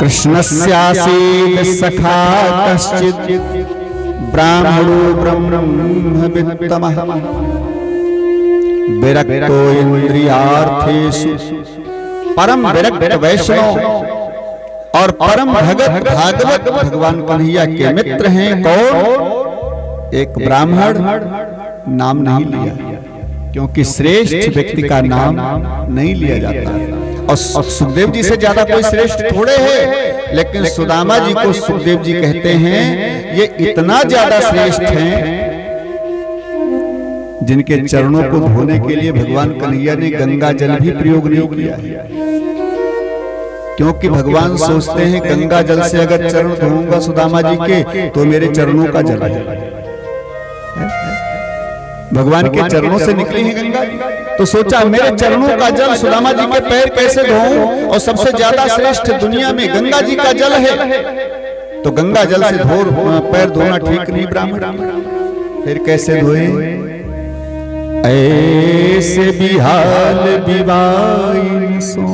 कृष्णस्यासीत् सखा कश्चित् ब्राह्मणो ब्रह्मवित्तमः विरक्तो इंद्रियार्थेषु। परम विरक्त वैष्णव और परम भगत भागवत भगवान कन्हैया के मित्र हैं। कौन? एक ब्राह्मण, नाम नहीं लिया क्योंकि श्रेष्ठ व्यक्ति का नाम नहीं लिया जाता। और सुखदेव जी से ज्यादा कोई श्रेष्ठ थोड़े हैं, लेकिन सुदामा जी को सुखदेव जी कहते हैं ये इतना ज्यादा श्रेष्ठ हैं जिनके चरणों को धोने के लिए भगवान कन्हैया ने गंगा जल भी प्रयोग नहीं किया। क्योंकि भगवान सोचते हैं गंगा जल से अगर चरण धोऊंगा सुदामा जी के तो मेरे चरणों का जल है। भगवान के चरणों से निकली है गंगा, तो सोचा मेरे चरणों का जल सुदामा जी के पैर कैसे धोऊं, और सबसे ज्यादा श्रेष्ठ दुनिया में गंगा जी का जल है, तो गंगा जल से पैर धोना ठीक नहीं ब्राह्मण। फिर कैसे धोए? ऐसे बिहाल बिवाई सो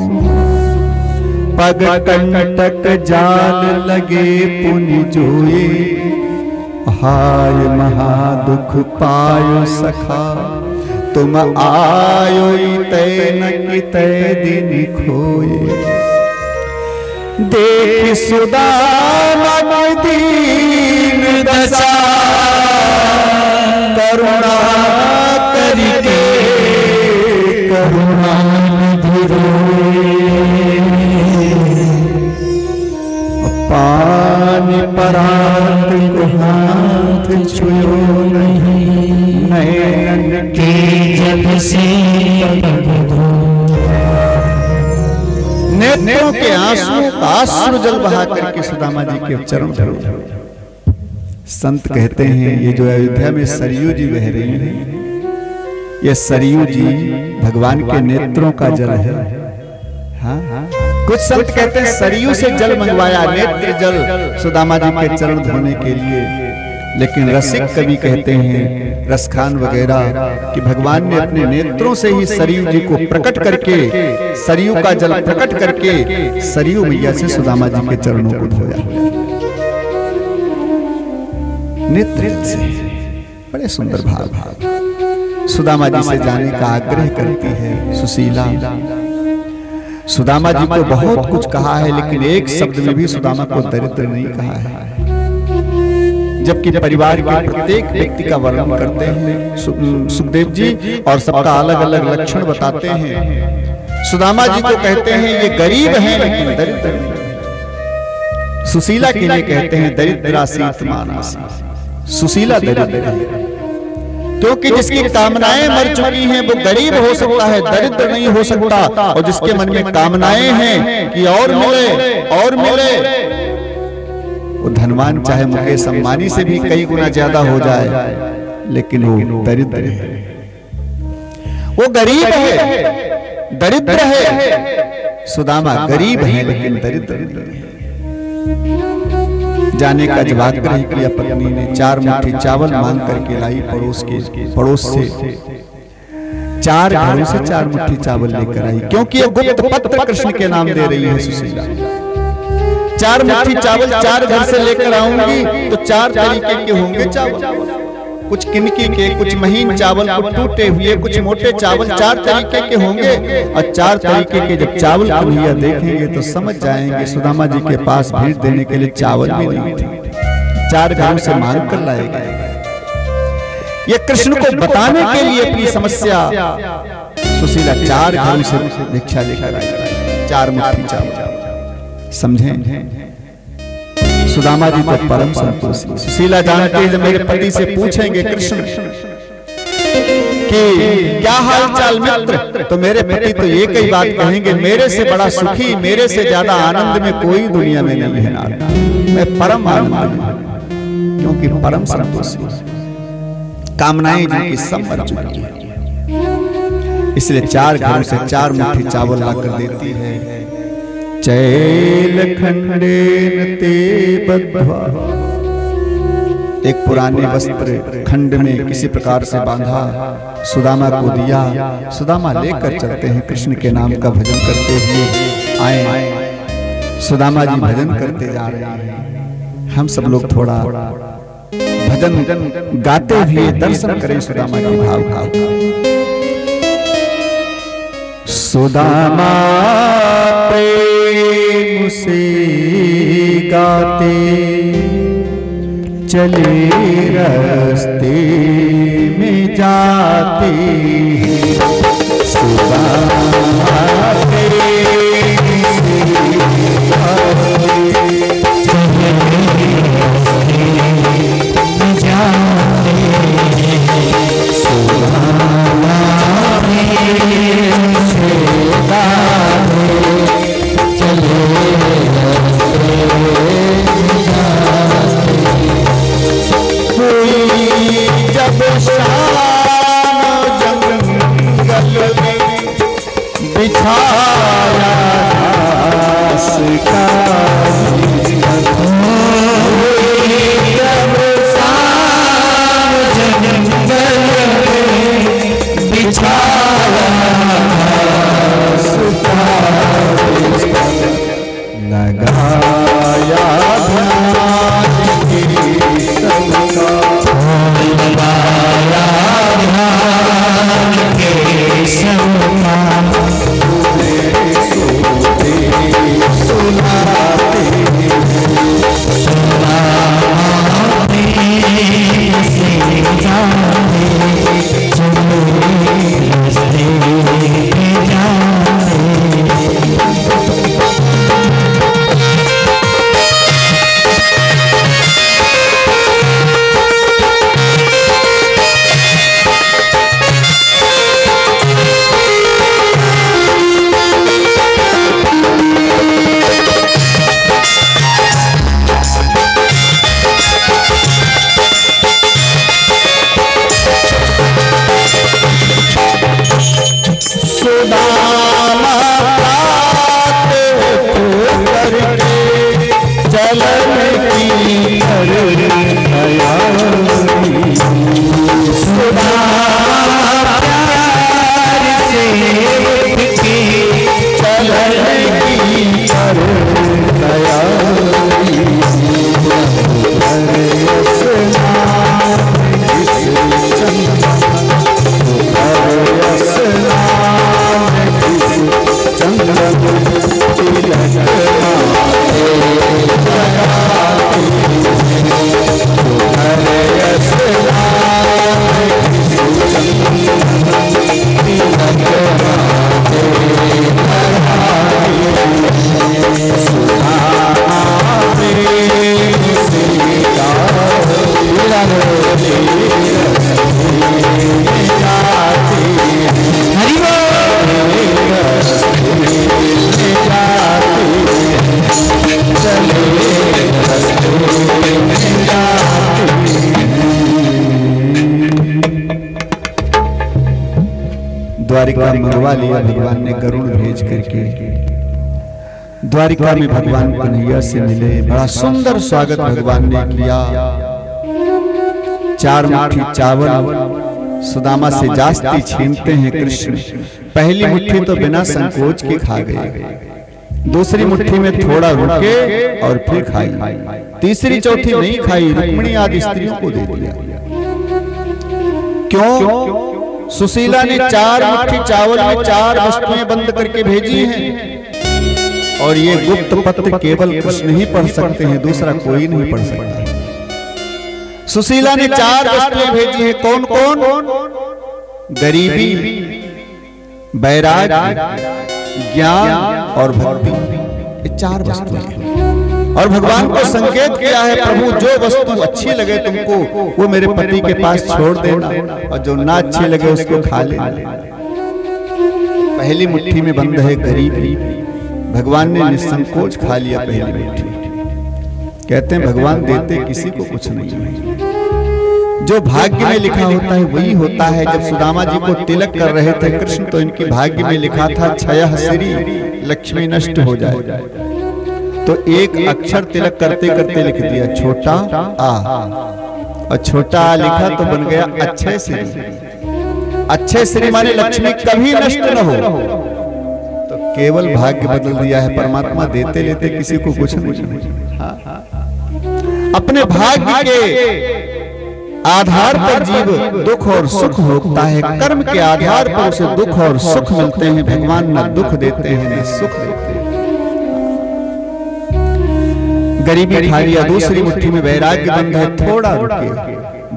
पग कंटक जाल लगे पुनि जोए। हाय महादुख पायो सखा तुम आयो तय न कि तय दिन खोए। देख सुदामा दीन दशा करुणा करके करुणा पानी परात को हाथ छुयो नहीं, नैन के जल से नेत्रों के आंसू जल बहा करके सुदामा जी के चरण धरो। संत कहते हैं ये जो अयोध्या में सरयू जी बह रही है, ये सरयू जी भगवान के नेत्रों का जल है। हाँ, कुछ संत कहते हैं सरयू से जल मंगवाया, नेत्र जल सुदामा जी के चरण धोने के लिए। लेकिन रसिक कवि कहते हैं, रसखान वगैरह, कि भगवान ने अपने नेत्रों से ही सरयू जी को प्रकट करके, सरयू का जल प्रकट करके सरयू मैया से सुदामा जी के चरणों को धोया। नेत्र से बड़े सुंदर भाव सुदामा जी से जाने का आग्रह करती है सुशीला। सुदामा जी को बहुत कुछ कहा है, लेकिन एक शब्द में भी सुदामा को दरिद्र नहीं कहा है। जबकि परिवार के प्रत्येक व्यक्ति का वर्णन करते हैं सुखदेव जी, और सबका अलग अलग लक्षण बताते हैं। सुदामा जी को कहते हैं ये गरीब हैं लेकिन दरिद्र नहीं। सुशीला के लिए कहते हैं दरिद्रासीत मानसी। सुशीला दरिद्र है क्योंकि जिसकी कामनाएं मर चुकी हैं वो गरीब हो सकता है, दरिद्र नहीं हो सकता। और जिसके मन में कामनाएं हैं कि और मिले, वो धनवान चाहे मुकेश अंबानी से भी कई गुना ज्यादा हो जाए, लेकिन वो दरिद्र है, वो गरीब है, दरिद्र है। सुदामा गरीब है लेकिन दरिद्र नहीं। जाने का जब आग्रह किया पत्नी ने, 4 मुट्ठी चावल मांग करके लाई पड़ोस से 4 घरों से 4 मुट्ठी चावल लेकर आई, क्योंकि ये गुप्त पत्र कृष्ण के नाम दे रही है सुशीला। 4 मुट्ठी चावल 4 घर से लेकर आऊंगी तो 4 तरीके के होंगे चावल, कुछ किनकी के, कुछ महीन चावल, कुछ टूटे हुए, कुछ मोटे चावल, 4 तरीके के होंगे। और 4 तरीके के जब चावल कन्हैया देखेंगे तो समझ जाएंगे सुदामा जी के पास भेंट देने के लिए चावल भी नहीं थे। 4 घरों से मांग कर लाए गए। ये कृष्ण को बताने के लिए अपनी समस्या सुशीला 4 घरों से भिक्षा लेकर आई, 4 मुट्ठी चावल। समझें? सुदामा जी तो परम संतोषी। सुशीला जानते हैं जब मेरे पति से पूछेंगे कृष्ण कि क्या हाल चाल मित्र, तो मेरे पति तो एक ही बात कहेंगे, मेरे से बड़ा सुखी, मेरे से ज्यादा आनंद में कोई दुनिया में नहीं है नाथ। मैं परम आनंद में, क्योंकि परम संतोषी, कामनाएं जिनकी सब मर चुकी है। इसलिए 4 घरों से 4 मुट्ठी चावल लाकर देती है। चैल खंडेन ते बद्ध्वा, एक पुराने वस्त्र खंड में किसी प्रकार से बांधा, सुदामा को दिया। सुदामा लेकर चलते हैं, कृष्ण के नाम का भजन करते हुए आए। सुदामा जी भजन करते जा रहे हैं। हम सब लोग थोड़ा भजन गाते हुए दर्शन करें सुदामा के भाव का। सुदामा प्रेम से गाते चले रास्ते में जाते, सुदामा प्रेम से गाते चले रास्ते में जाते, सुदामा प्रेम से गाते चले रास्ते में जाते। जब शाम जंगल में बिछाया घास का, जब शाम जंगल में बिछाया घास का, लगाया ध्यान सबका, लगाया ध्यान के सबका, सोते सुनाते सुनाते से जाते चले रास्ते में जाते। द्वारिका मंगवा लिया भगवान ने गरुड़ भेज करके। द्वारिका में भगवान कन्हैया से मिले, बड़ा सुंदर स्वागत भगवान ने किया। 4 मुट्ठी चावल सुदामा से जास्ती छीनते हैं कृष्ण। पहली मुट्ठी तो बिना संकोच के खा गए, दूसरी मुट्ठी में थोड़ा रुके और फिर खाई, तीसरी चौथी नहीं खाई, रुक्मिणी आदि स्त्रियों को दे दिया। क्यों? सुशीला ने 4 मुट्ठी चावल में 4 वस्तुएं बंद करके भेजी हैं, और ये गुप्त पत्र केवल कृष्ण ही पढ़ सकते हैं, दूसरा कोई नहीं पढ़ सकता। सुशीला ने 4 वस्तुएं भेजी हैं। कौन कौन? गरीबी, वैराग्य, ज्ञान और भक्ति, ये 4 वस्तुएं। और भगवान को संकेत किया है, प्रभु जो वस्तु अच्छी लगे तुमको वो मेरे पति के पास छोड़ देना, और जो ना अच्छी लगे उसको खा लेना। पहली मुट्ठी में बंद है गरीबी। भगवान ने निसंकोच खा लिया पहली मुट्ठी। कहते हैं भगवान देते किसी को कुछ नहीं है, जो भाग्य में लिखा होता है वही होता है। जब सुदामा जी को तिलक कर रहे थे कृष्ण, तो इनकी भाग्य में लिखा था क्षयः श्री, लक्ष्मी नष्ट हो जाए। तो एक अक्षर तिलक करते करते लिख दिया छोटा आ, और छोटा आ लिखा तो बन गया अच्छे श्री। अच्छे श्री माने लक्ष्मी कभी नष्ट न हो। तो केवल भाग्य बदल दिया है। परमात्मा देते लेते किसी को कुछ नहीं। अपने भाग्य के आधार पर जीव दुख और सुख भोगता है, कर्म के आधार पर उसे दुख और सुख मिलते हैं। भगवान न दुख देते हैं न सुख देते हैं। गरीबी खा लिया, दूसरी मुट्ठी में वैराग्य बंद है, थोड़ा रुके।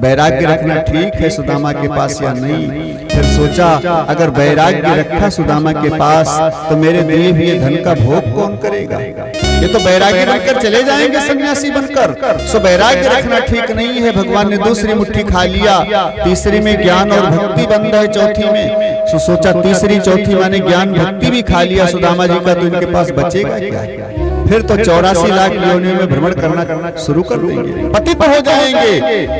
वैराग्य रखना ठीक है सुदामा के पास या नहीं? फिर सोचा अगर वैराग्य रखा सुदामा के पास तो मेरे दिए हुए धन का भोग कौन करेगा? ये तो वैराग्य बनकर चले जाएंगे सन्यासी बनकर। सो वैराग्य रखना ठीक नहीं है। भगवान ने दूसरी मुट्ठी खा लिया, तीसरी में ज्ञान और भक्ति बंद है, चौथी में। सो सोचा तीसरी चौथी माने ज्ञान भक्ति भी खा लिया सुदामा जी का, तो इनके पास बचेगा क्या? फिर तो 84 लाख योनियों में भ्रमण करना शुरू कर देंगे, पतित हो जाएंगे।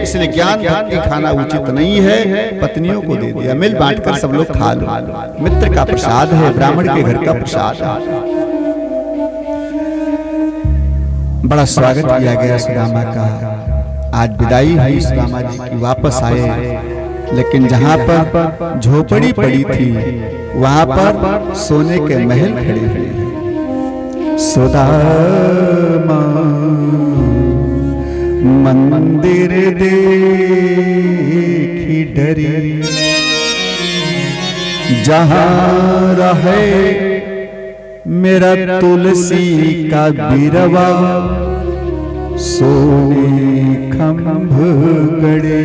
इसलिए ज्ञान भक्ति खाना उचित नहीं है, पत्नियों को दे दिया। मिल बांटकर सब लोग खा लो, मित्र का प्रसाद है, ब्राह्मण के घर का प्रसाद है। बड़ा स्वागत किया गया सुदामा का। आज विदाई हुई सुदामा जी की, वापस आए। लेकिन जहां पर झोपड़ी पड़ी थी वहां पर सोने के महल खड़े हुए। सुदामा मंदिर देखी डरी, जहां रहे मेरा तुलसी का बिरवा, सोने खंभ गड़े।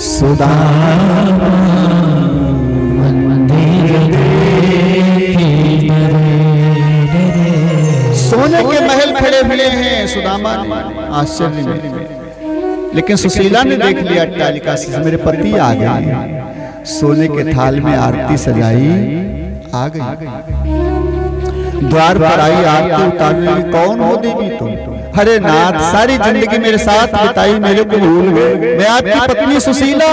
सुदामा मंदिर देखी सोने के महल खड़े हुए हैं सुदामा ने आश्चर्य में। लेकिन सुशीला ने देख लिया अट्टालिका से, मेरे पति आ गए। सोने के थाल में आरती सजाई, आ गई। द्वार पर आई आरती उतारने, कौन हो देवी तुम? हरे नाथ, सारी जिंदगी मेरे साथ बिताई, मेरे को भूल गए, मैं आपकी पत्नी सुशीला।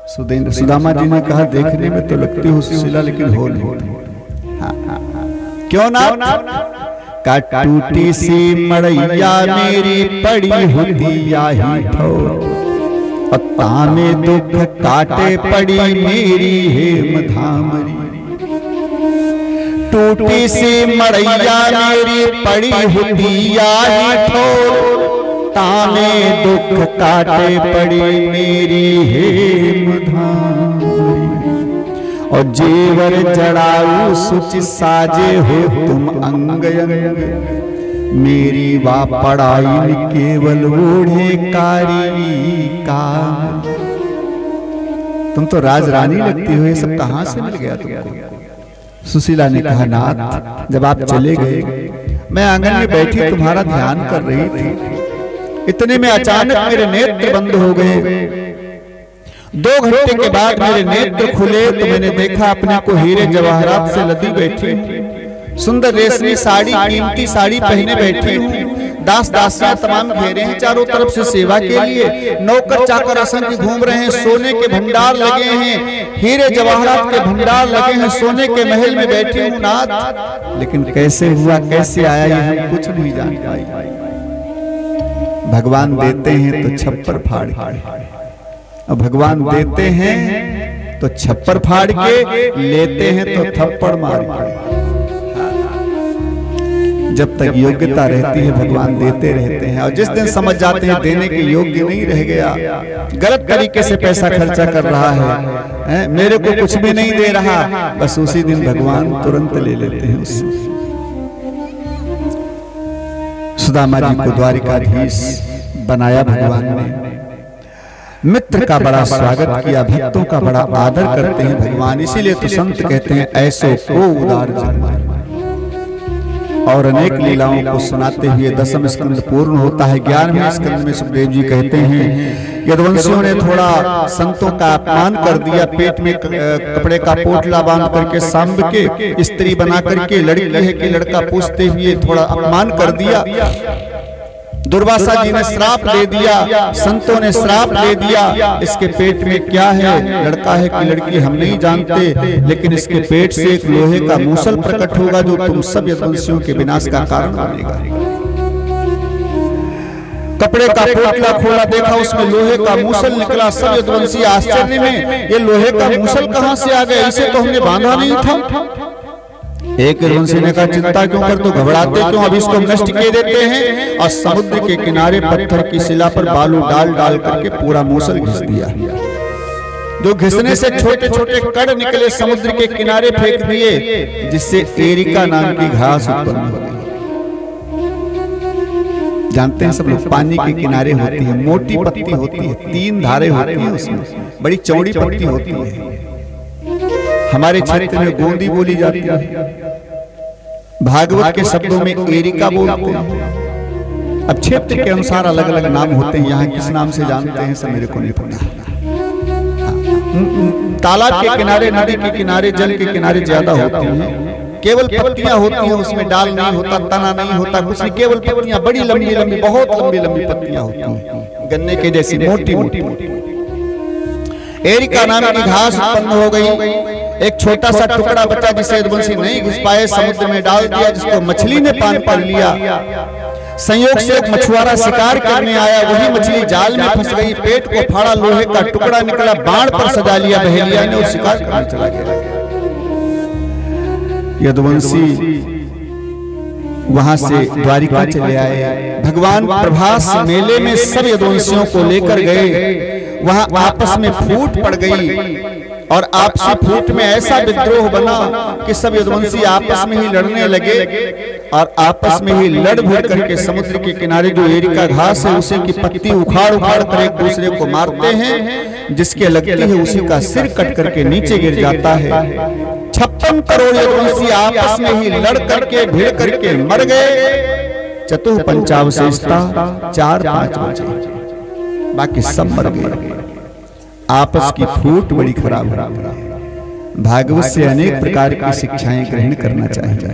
सुदामा जी ने कहा देखने में तो लगती हो सुशीला, लेकिन हो नहीं। क्यों ना? का टूटी सी मड़ैया मेरी पड़ी होती आही ठोर, पत्ता में दुख काटे पड़ी मेरी हेम धामरी। टूटी सी मड़ैया मेरी पड़ी होती आही ठोर, तामे दुख काटे पड़ी मेरी हेम धामरी। और जेवर जड़ाऊ सुच साजे हो तुम अंग अंग, मेरी वा पढ़ाई केवल ओढ़े कारी का। तुम तो राजरानी लगती हो, ये सब कहां से मिल गया तुमको? सुशीला ने कहा नाथ, जब आप चले गए मैं आंगन में बैठी तुम्हारा ध्यान कर रही थी, इतने में अचानक मेरे नेत्र बंद हो गए। 2 घंटे के बाद मेरे नेत्र खुले तो मैंने देखा अपने को हीरे जवाहरात से लदी बैठी, सुंदर रेशमी साड़ी, कीमती साड़ी पहने बैठी हूँ। दास दासियां तमाम घेरे हैं चारों तरफ से सेवा के लिए, नौकर चाकर असंख्य घूम रहे हैं, सोने के भंडार लगे हैं, हीरे जवाहरात के भंडार लगे हैं, सोने के महल में बैठी हूँ नाथ। लेकिन कैसे हुआ, कैसे आया, ये हम कुछ नहीं जान पाए। भगवान देते हैं तो छप्पर फाड़ के, और भगवान देते हैं तो छप्पर फाड़ के, लेते हैं तो थप्पड़ मार के। जब तक योग्यता रहती है भगवान देते रहते हैं, और जिस दिन समझ जाते हैं देने के योग्य नहीं रह गया, गलत तरीके से पैसा खर्चा कर रहा है, मेरे को कुछ भी नहीं दे रहा, बस उसी दिन भगवान तुरंत ले लेते हैं उससे। सुदामा जी को द्वारिकाधीश बनाया भगवान ने, मित्र का बड़ा स्वागत किया, भक्तों का बड़ा आदर करते हैं भगवान। इसीलिए तो संत कहते हैं ऐसो को उदार जन। और अनेक लीलाओं को सुनाते हुए 10वां स्कंद पूर्ण होता है। 11वें स्कंद में सुखदेव जी कहते हैं यदुवंशियों ने थोड़ा संतों का अपमान कर दिया, पेट में कपड़े का पोटला बांध करके सांब के स्त्री बना करके, लड़की है कि लड़का पूछते हुए थोड़ा अपमान कर दिया। दुर्वासा जी ने श्राप दे दिया, संतों ने श्राप दे दिया, इसके पेट में क्या है, लड़का है कि लड़की हम नहीं जानते, लेकिन इसके पेट से एक लोहे का मूसल प्रकट होगा जो तुम सब यदुवंशियों के विनाश का कारण बनेगा। कपड़े का पोटला खोला, देखा उसमें लोहे का मूसल निकला। सब यदुवंशी आश्चर्य में, ये लोहे का मूसल कहां से आ गया, इसे तो हमने बांधा नहीं था। एक यदुवंशी ने कहा चिंता क्यों कर, तो घबराते क्यों, अब इसको नष्ट किए देते हैं। और समुद्र के किनारे पत्थर की शिला पर बालू डाल डाल करके पूरा मूसल घिस दिया। जो घिसने से छोटे छोटे कण निकले समुद्र के किनारे फेंक दिए, जिससे एरिका नाम की घास उत्पन्न हो गई। जानते हैं सब लोग, पानी के किनारे होती है, मोटी पत्ती होती है, 3 धारें होती हैं उसमें, बड़ी चौड़ी पत्ती होती है। हमारे क्षेत्र में गोंदी बोली जाती है, भागवत के शब्दों में एरिका बोलते हैं। अब क्षेत्र के अनुसार अलग अलग नाम होते हैं, यहाँ किस नाम से जानते हैं सब मेरे को नहीं पता। तालाब के किनारे, नदी के किनारे, जल के किनारे ज्यादा होती हैं, केवल पत्तियां होती हैं, उसमें डाल नहीं होता, तना नहीं होता, कुछ नहीं, केवल पत्तियां, बड़ी लंबी लंबी, बहुत लंबी लंबी पत्तियां होती हैं, गन्ने के जैसी मोटी मोटी। एरिका नाम की घास उत्पन्न हो गई। एक छोटा सा टुकड़ा बचा जिसे यदुवंशी नहीं घिस पाए, समुद्र में डाल दिया, जिसको मछली ने पान कर लिया। संयोग से एक मछुआरा शिकार करने आया, वही मछली जाल में फंस गई, पेट को फाड़ा, लोहे का टुकड़ा निकला, बाण पर सजा लिया बहेलिया ने और शिकार करने चला गया। यदुवंशी वहां से द्वारिका चले आए। भगवान प्रभास मेले में सब यदुवंशियों को लेकर गए, वहां आपस में फूट पड़ गई और आपसी फूट में ऐसा विद्रोह बना कि सब यदुवंशी आपस में ही लड़ने लगे और आपस में ही लड़ भिड़ करके समुद्र के किनारे जो एरिका घास है उसे की पत्ती उखाड़ उखाड़ कर एक दूसरे को मारते हैं, जिसके लगती है उसी का सिर कट करके नीचे गिर जाता है। 56 करोड़ यदुवंशी आपस में ही लड़ करके भिड़ करके मर गए। चतुः पंचावशेषता 4-5 बचे, बाकी सब मर गए। आपस की फूट बड़ी खराब है। भागवत से अनेक प्रकार की शिक्षाएं ग्रहण करना चाहिए।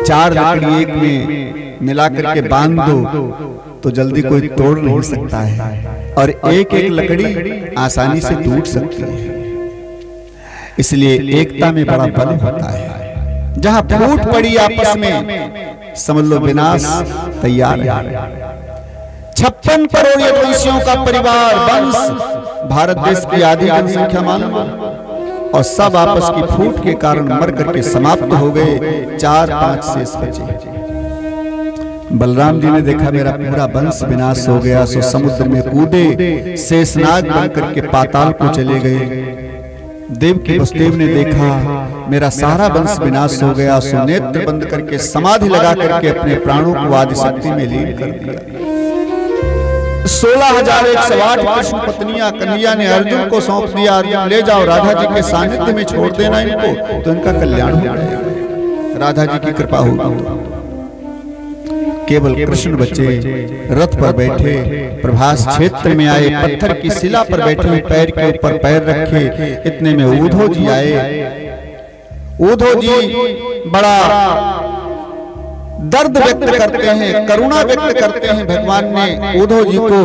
4 लकड़ी एक में मिला करके बांध दो तो जल्दी कोई तोड़ नहीं सकता है, और एक एक लकड़ी आसानी से टूट सकती है। इसलिए एकता में बड़ा बल होता है। जहां फूट पड़ी आपस में, समझ लो विनाश तैयार है। 56 करोड़ यदुवंशियों का परिवार, वंश, भारत देश की आधी जनसंख्या मालूम, और सब आपस की फूट के कारण मर करके समाप्त हो गए। 4-5 शेष बचे। बलराम जी ने देखा मेरा पूरा वंश विनाश हो गया, सो समुद्र में कूदे, शेषनाग बन करके पाताल को चले गए। देवकी वसुदेव ने देखा मेरा सारा वंश विनाश हो गया, सो नेत्र बंद करके समाधि लगा करके अपने प्राणों को आदिशक्ति में लीन कर दिया। 16,108 कृष्ण पत्नियां कन्हैया ने अर्जुन को सौंप दिया, अर्जुन ले जाओ राधा जी के सानिध्य में छोड़ देना इनको, तो इनका कल्याण हो जाएगा, राधा जी की कृपा होगी। केवल कृष्ण बचे, रथ पर बैठे, प्रभास क्षेत्र में आए, पत्थर की शिला पर बैठे, पैर के ऊपर पैर रखे। इतने में ऊधो जी आए। ऊधो जी बड़ा दर्द व्यक्त करते हैं, करुणा व्यक्त करते हैं। भगवान ने ऊधो जी को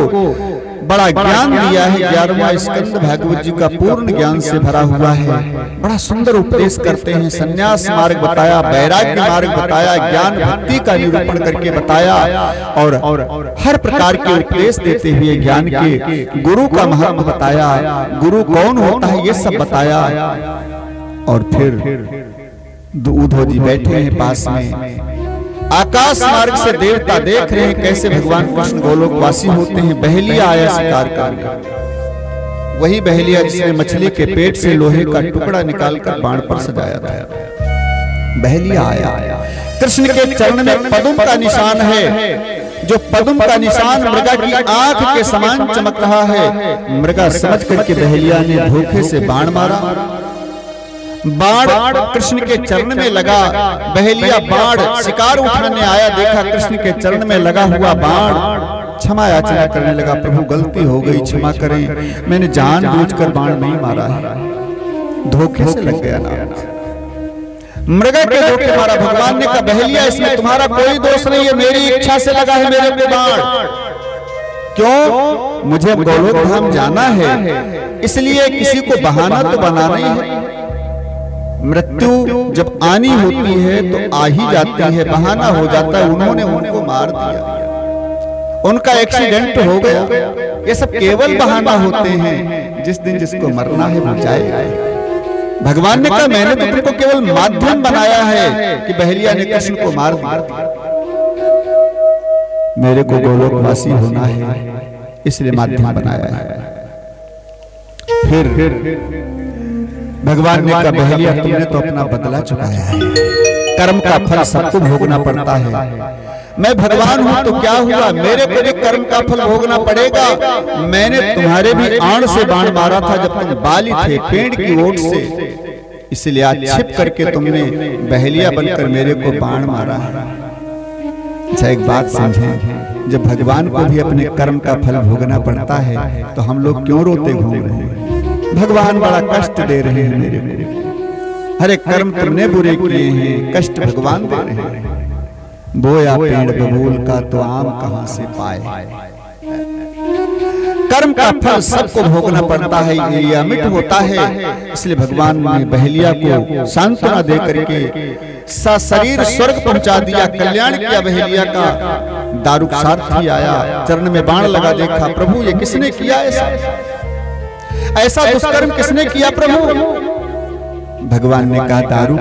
बड़ा ज्ञान दिया है। 11वां स्कंद भागवत जी का पूर्ण ज्ञान से भरा हुआ है। बड़ा सुंदर उपदेश करते हैं। संन्यास मार्ग बताया, वैराग्य मार्ग बताया, ज्ञान भक्ति का निरूपण करके बताया, और हर प्रकार के उपदेश देते हुए ज्ञान के गुरु का महत्व बताया, गुरु कौन होता है ये सब बताया। और फिर ऊधो जी बैठे हैं पास में, आकाश मार्ग से देवता देख रहे हैं कैसे भगवान कृष्ण गोलोकवासी होते हैं। बहेलिया आया शिकार करने, वही बहेलिया जिसने मछली के पेट से लोहे का टुकड़ा निकालकर बाण पर सजाया था। बहेलिया आया, कृष्ण के चरण में पद्म का निशान है, जो पद्म का निशान मृगा की आंख के समान चमक रहा है। मृगा समझ करके बहेलिया ने धोखे से बाण मारा। बाण कृष्ण के चरण में लगा। बहेलिया बाण शिकार उठाने आया, देखा कृष्ण के चरण में लगा हुआ बाण, क्षमा याचना करने लगा, प्रभु गलती हो गई, क्षमा करें, मैंने जानबूझकर बाण नहीं मारा है, धोखे से लग गया ना। मृगा के धोखे मारा। भगवान ने कहा बहेलिया इसमें तुम्हारा कोई दोष नहीं है, मेरी इच्छा से लगा है मेरे पे बाण। क्यों? मुझे गोलोक धाम जाना है, इसलिए किसी को बहाना तो बनाना ही है। मृत्यु जब आनी होती है तो आ ही जाती है, बहाना हो जाता है। उन्होंने उनको मार दिया, उनका एक्सीडेंट हो गया। ये सब केवल बहाना होते हैं। जिस दिन जिसको मरना है वो जाएगा। भगवान ने कहा मैंने तो तुमको केवल माध्यम बनाया है कि बहेलिया ने कृष्ण को मार दिया, मेरे को गोलोकवासी होना है इसलिए माध्यम बनाया है। फिर भगवान ने कहा बहेलिया तुमने तो अपना बदला चुकाया है, कर्म का फल सबको भोगना पड़ता है। मैं भगवान हूं तो क्या हुआ, मेरे को भी कर्म का फल भोगना पड़ेगा। मैंने तुम्हारे भी आड़ से बाण मारा था जब तुम बाली थे, पेड़ की ओट से, इसलिए आज छिप करके तुमने बहेलिया बनकर मेरे को बाण मारा है। अच्छा एक बात समझें, जब भगवान को भी अपने कर्म का फल भोगना पड़ता है तो हम लोग क्यों रोते घूम रहे हैं? भगवान बड़ा कष्ट दे रहे हैं मेरे को, हरे कर्म तुमने बुरे किए हैं, कष्ट भगवान दे रहे हैं। बोया पेड़ बबूल का तो आम कहां से पाए। कर्म का फल सबको भोगना पड़ता है, ये अमिट होता है। इसलिए भगवान ने बहेलिया को सांत्वना दे करके सशरीर स्वर्ग पहुंचा दिया, कल्याण किया बहेलिया का। दारुक सारथी आया, चरण में बाण लगा, देखा प्रभु ये किसने किया ऐसा, ऐसा दुष्कर्म किसने किया प्रभु? भगवान ने कहा दारुक